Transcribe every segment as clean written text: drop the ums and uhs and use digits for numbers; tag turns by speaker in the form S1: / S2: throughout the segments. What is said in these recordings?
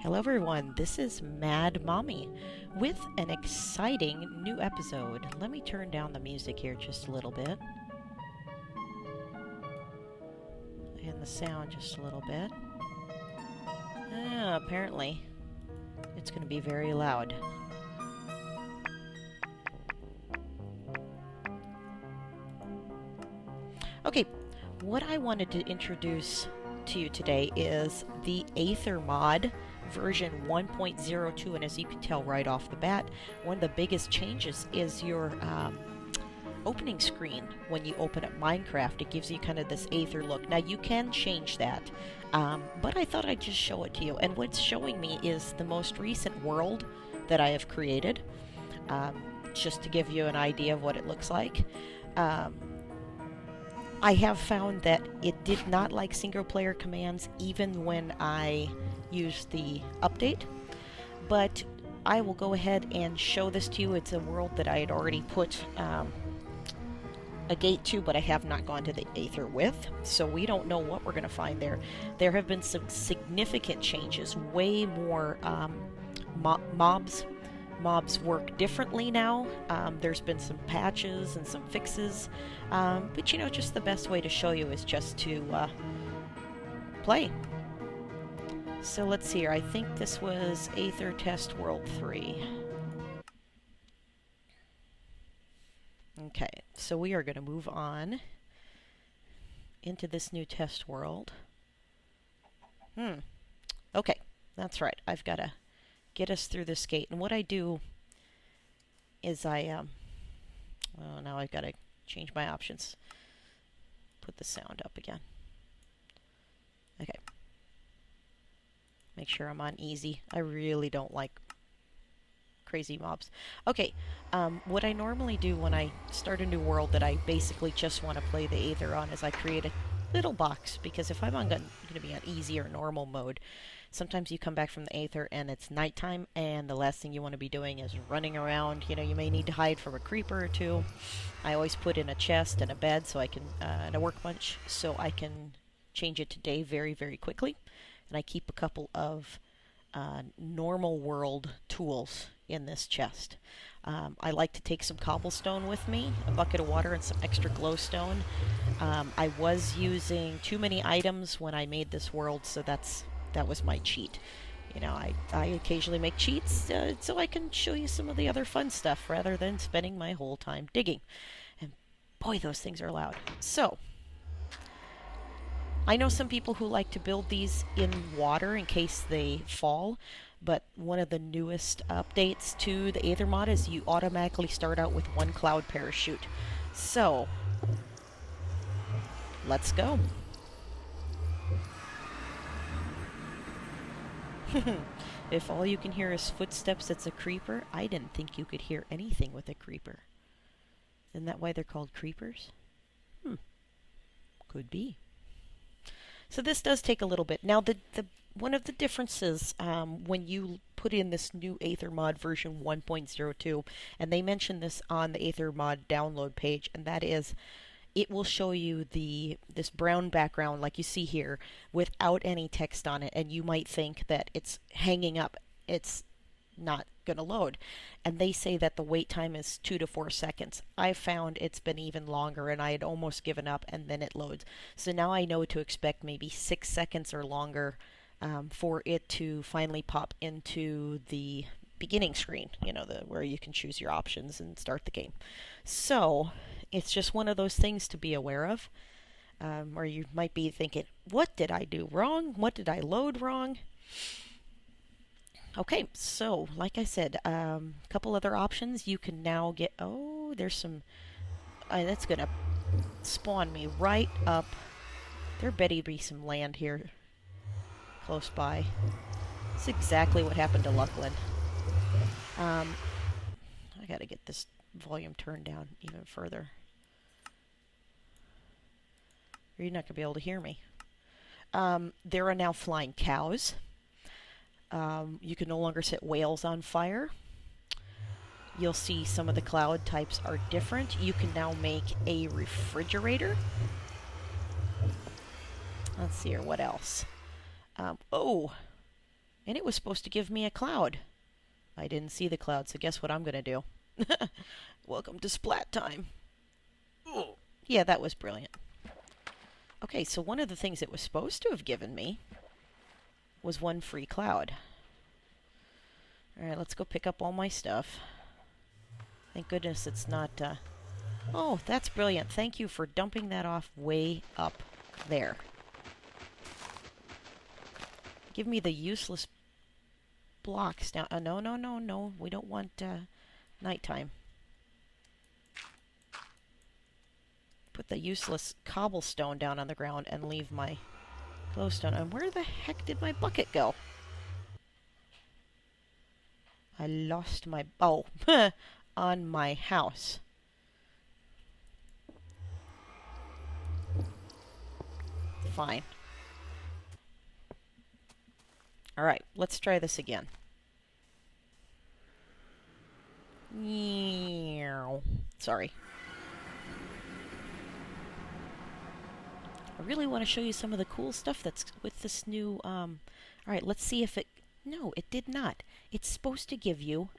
S1: Hello everyone, this is Madmommy with an exciting new episode. Let me turn down the music here just a little bit. And the sound just a little bit. Apparently it's going to be very loud. Okay, what I wanted to introduce to you today is the Aether mod version 1.02, and as you can tell right off the bat, one of the biggest changes is your opening screen. When you open up Minecraft, it gives you kind of this Aether look. Now you can change that, but I thought I'd just show it to you, and what's showing me is the most recent world that I have created, just to give you an idea of what it looks like. I have found that it did not like single player commands even when I used the update, but I will go ahead and show this to you. It's a world that I had already put a gate to, but I have not gone to the Aether with, so we don't know what we're going to find there. There have been some significant changes, way more Mobs work differently now. There's been some patches and some fixes, but you know, just the best way to show you is just to play. So let's see here. I think this was Aether Test World 3. Okay, so we are going to move on into this new test world. Okay, that's right. I've got to get us through this gate. And what I do is oh, now I've got to change my options. Put the sound up again. Okay. Make sure I'm on easy. I really don't like crazy mobs. Okay, what I normally do when I start a new world that I basically just want to play the Aether on is I create a little box, because if I'm going to be on easy or normal mode, sometimes you come back from the Aether and it's nighttime, and the last thing you want to be doing is running around. You know, you may need to hide from a creeper or two. I always put in a chest and a bed so I can, and a workbench, so I can change it to day very, very quickly. And I keep a couple of normal world tools in this chest. I like to take some cobblestone with me, a bucket of water, and some extra glowstone. I was using too many items when I made this world, so that was my cheat. You know, I occasionally make cheats so I can show you some of the other fun stuff rather than spending my whole time digging. And boy, those things are loud. So I know some people who like to build these in water in case they fall, but one of the newest updates to the Aether mod is you automatically start out with one cloud parachute. So let's go. If all you can hear is footsteps, it's a creeper. I didn't think you could hear anything with a creeper. Isn't that why they're called creepers? Could be. So this does take a little bit. Now, one of the differences when you put in this new Aether mod version 1.02, and they mention this on the Aether mod download page, and that is, it will show you this brown background like you see here without any text on it, and you might think that it's hanging up. It's not going to load. And they say that the wait time is 2 to 4 seconds. I found it's been even longer, and I had almost given up, and then it loads. So now I know to expect maybe 6 seconds or longer for it to finally pop into the beginning screen, you know, where you can choose your options and start the game. So it's just one of those things to be aware of, or you might be thinking, what did I do wrong? What did I load wrong? Okay, so like I said, a couple other options. You can now get, oh, there's some, that's going to spawn me right up. There better be some land here close by. That's exactly what happened to Luckland. I got to get this volume turned down even further, or you're not going to be able to hear me. There are now flying cows. You can no longer set whales on fire. You'll see some of the cloud types are different. You can now make a refrigerator. Let's see here, what else? Oh, And it was supposed to give me a cloud. I didn't see the cloud, so guess what I'm going to do? Welcome to Splat time. Ooh. Yeah, that was brilliant. Okay, so one of the things it was supposed to have given me was one free cloud. Alright, let's go pick up all my stuff. Thank goodness it's not... Oh, that's brilliant. Thank you for dumping that off way up there. Give me the useless blocks down. No, no, no, no. We don't want nighttime. Put the useless cobblestone down on the ground and leave my glowstone. And where the heck did my bucket go? I lost my... Oh, on my house. Fine. Alright, let's try this again. Sorry. I really want to show you some of the cool stuff that's with this new... Alright, let's see if it... No, it did not. It's supposed to give you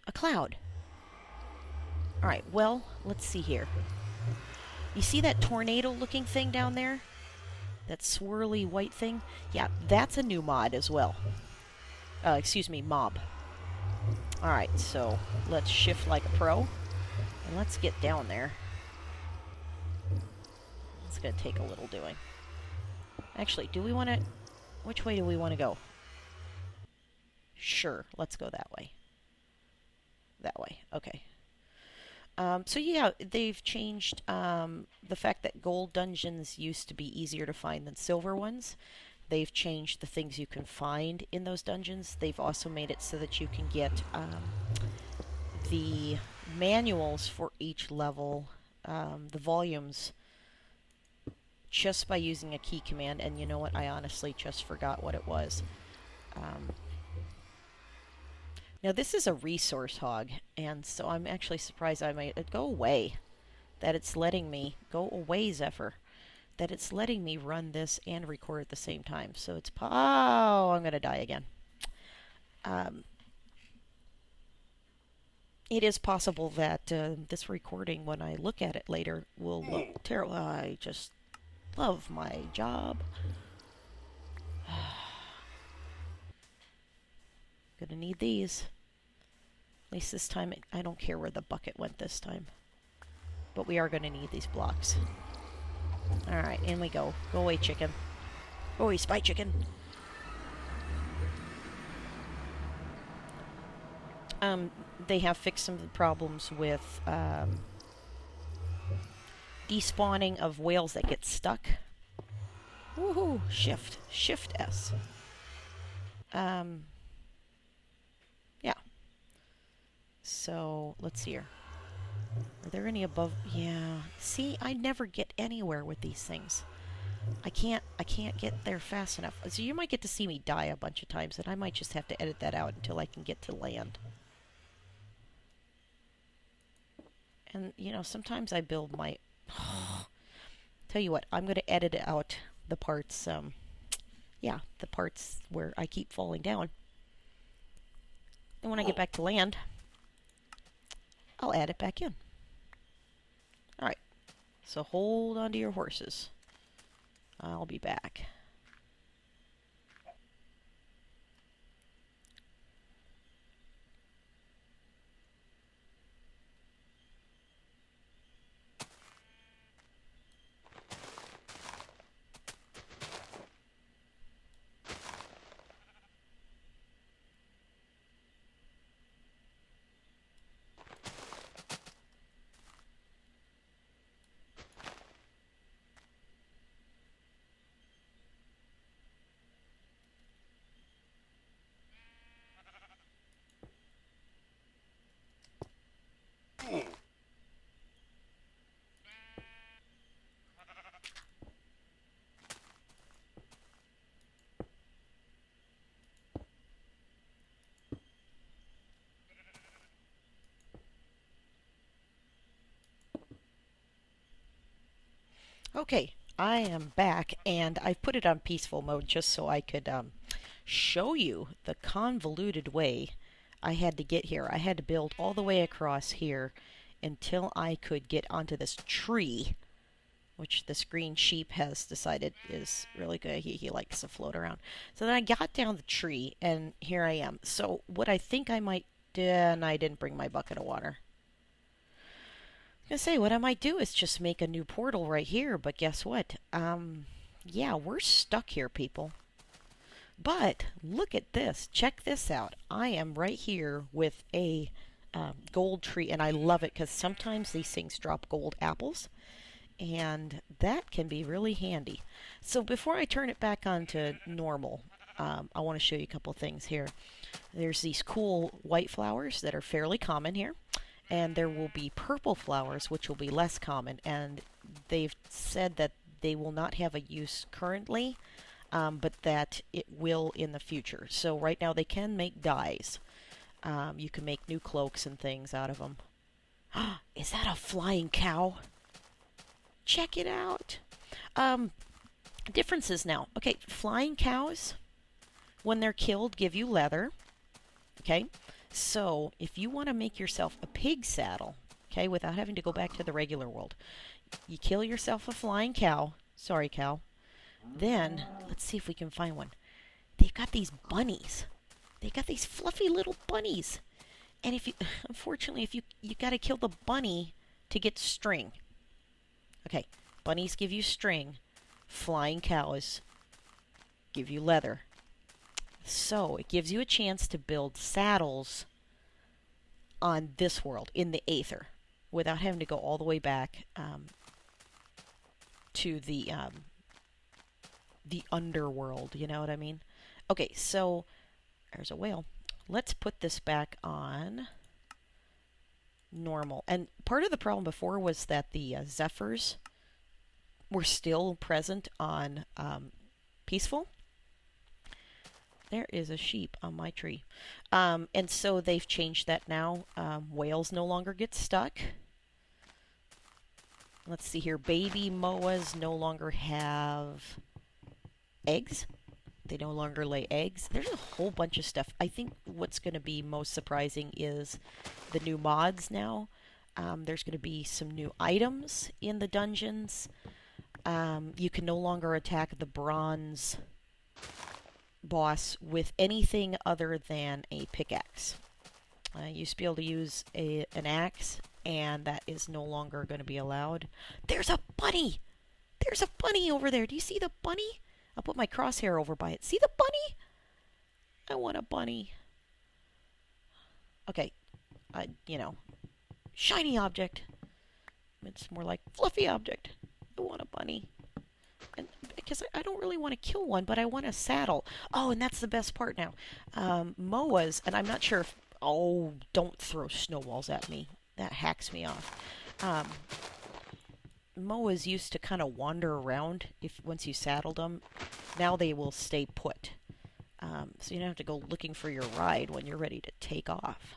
S1: a cloud. Alright, well, let's see here. You see that tornado-looking thing down there? That swirly white thing? Yeah, that's a new mod as well. Excuse me, mob. Alright, so let's shift like a pro. And let's get down there. It's going to take a little doing. Actually, do we want to... Which way do we want to go? Sure, let's go that way. That way, okay. So yeah, they've changed the fact that gold dungeons used to be easier to find than silver ones. They've changed the things you can find in those dungeons. They've also made it so that you can get the manuals for each level, the volumes, just by using a key command. And you know what? I honestly just forgot what it was. Now this is a resource hog, and so I'm actually surprised I might... Go away. That it's letting me... Go away, Zephyr. That it's letting me run this and record at the same time. So it's... Oh, I'm going to die again. It is possible that this recording, when I look at it later, will look terrible. I just love my job. Gonna need these. At least this time, I don't care where the bucket went this time. But we are gonna need these blocks. Alright, in we go. Go away, chicken. Go away, spy chicken. They have fixed some of the problems with despawning of whales that get stuck. Woohoo! Shift. Shift S. Yeah. So, let's see here. Are there any above? Yeah. See, I never get anywhere with these things. I can't get there fast enough. So you might get to see me die a bunch of times, and I might just have to edit that out until I can get to land. And, you know, sometimes I build my... Tell you what, I'm going to edit out the parts, yeah, the parts where I keep falling down. And when I get back to land, I'll add it back in. Alright, so hold on to your horses. I'll be back. Okay, I am back, and I put it on peaceful mode just so I could show you the convoluted way I had to get here. I had to build all the way across here until I could get onto this tree, which this green sheep has decided is really good. He likes to float around. So then I got down the tree, and here I am. So what I think I might do, and I didn't bring my bucket of water. I was gonna say, what I might do is just make a new portal right here, but guess what? Yeah, we're stuck here, people. But look at this. Check this out. I am right here with a gold tree, and I love it because sometimes these things drop gold apples, and that can be really handy. So before I turn it back on to normal, I want to show you a couple things here. There's these cool white flowers that are fairly common here, and there will be purple flowers which will be less common, and they've said that they will not have a use currently, but that it will in the future. So right now they can make dyes. You can make new cloaks and things out of them. Is that a flying cow? Check it out. Differences now. Okay, flying cows, when they're killed, give you leather. Okay, so if you want to make yourself a pig saddle, okay, without having to go back to the regular world, you kill yourself a flying cow. Sorry, cow. Then, let's see if we can find one. They've got these bunnies. They've got these fluffy little bunnies. And if you, unfortunately, if you got to kill the bunny to get string. Okay, bunnies give you string. Flying cows give you leather. So, it gives you a chance to build saddles on this world, in the Aether, without having to go all the way back to the underworld, you know what I mean? Okay, so there's a whale. Let's put this back on normal. And part of the problem before was that the zephyrs were still present on peaceful. There is a sheep on my tree. And so they've changed that now. Whales no longer get stuck. Let's see here. Baby moas no longer have eggs. They no longer lay eggs. There's a whole bunch of stuff. I think what's going to be most surprising is the new mods now. There's going to be some new items in the dungeons. You can no longer attack the bronze boss with anything other than a pickaxe. You used to be able to use an axe, and that is no longer going to be allowed. There's a bunny! There's a bunny over there. Do you see the bunny? I'll put my crosshair over by it. See the bunny? I want a bunny. Okay. Shiny object. It's more like fluffy object. I want a bunny. And because I don't really want to kill one, but I want a saddle. Oh, and that's the best part now. Moas, and I'm not sure if... Oh, don't throw snowballs at me. That hacks me off. Moas used to kind of wander around once you saddled them. Now they will stay put. So you don't have to go looking for your ride when you're ready to take off.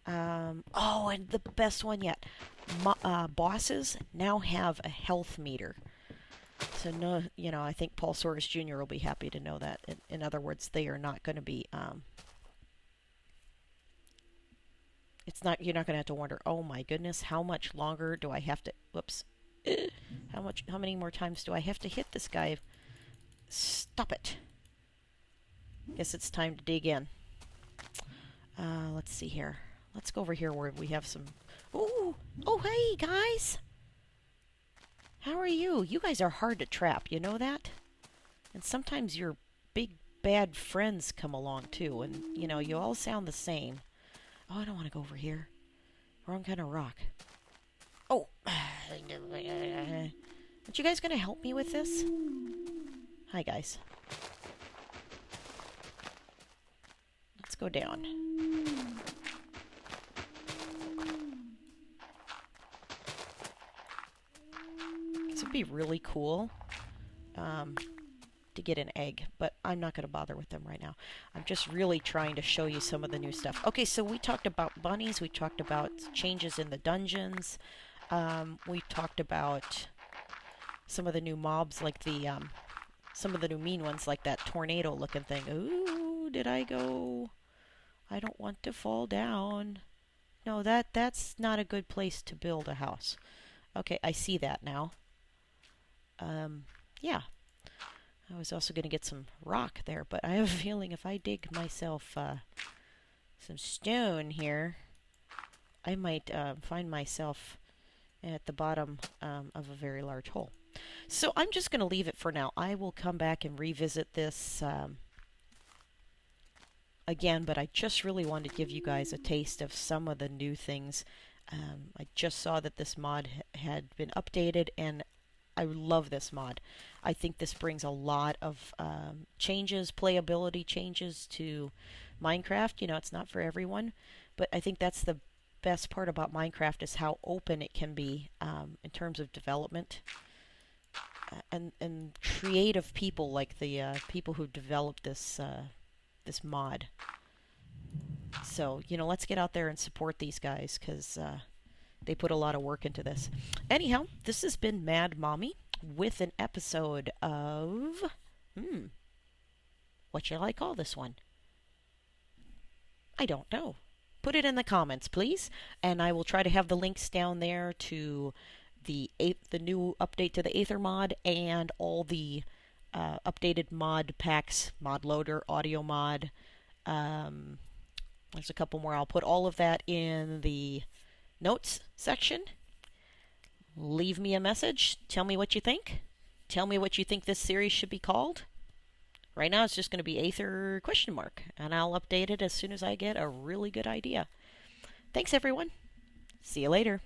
S1: Oh, and the best one yet. Bosses now have a health meter. So no, I think Paul Soros Jr. will be happy to know that. In other words, they are not going to be... You're not going to have to wonder, oh my goodness, how much longer do I have to... Whoops. How many more times do I have to hit this guy? Stop it. Guess it's time to dig in. Let's see here. Let's go over here where we have some... Ooh! Oh, hey, guys! How are you? You guys are hard to trap, you know that? And sometimes your big, bad friends come along, too, and, you all sound the same. Oh, I don't want to go over here. Wrong kind of rock. Oh! Aren't you guys going to help me with this? Hi, guys. Let's go down. This would be really cool to get an egg, but I'm not going to bother with them right now. I'm just really trying to show you some of the new stuff. Okay, so we talked about bunnies. We talked about changes in the dungeons. We talked about some of the new mobs, like the some of the new mean ones, like that tornado looking thing. Ooh, did I go? I don't want to fall down. No, that's not a good place to build a house. Okay, I see that now. Yeah. I was also going to get some rock there, but I have a feeling if I dig myself some stone here, I might find myself at the bottom of a very large hole. So I'm just going to leave it for now. I will come back and revisit this again, but I just really wanted to give you guys a taste of some of the new things. I just saw that this mod had been updated, and I love this mod. I think this brings a lot of changes, playability changes to Minecraft. You know, it's not for everyone, but I think that's the best part about Minecraft is how open it can be in terms of development. And creative people like the people who developed this this mod. So, you know, let's get out there and support these guys because they put a lot of work into this. Anyhow, this has been Madmommy with an episode of... what shall I call this one? I don't know. Put it in the comments, please, and I will try to have the links down there to the new update to the Aether mod and all the updated mod packs, mod loader, audio mod. There's a couple more. I'll put all of that in the notes section. Leave me a message. Tell me what you think. Tell me what you think this series should be called. Right now it's just going to be Aether ? And I'll update it as soon as I get a really good idea. Thanks, everyone. See you later.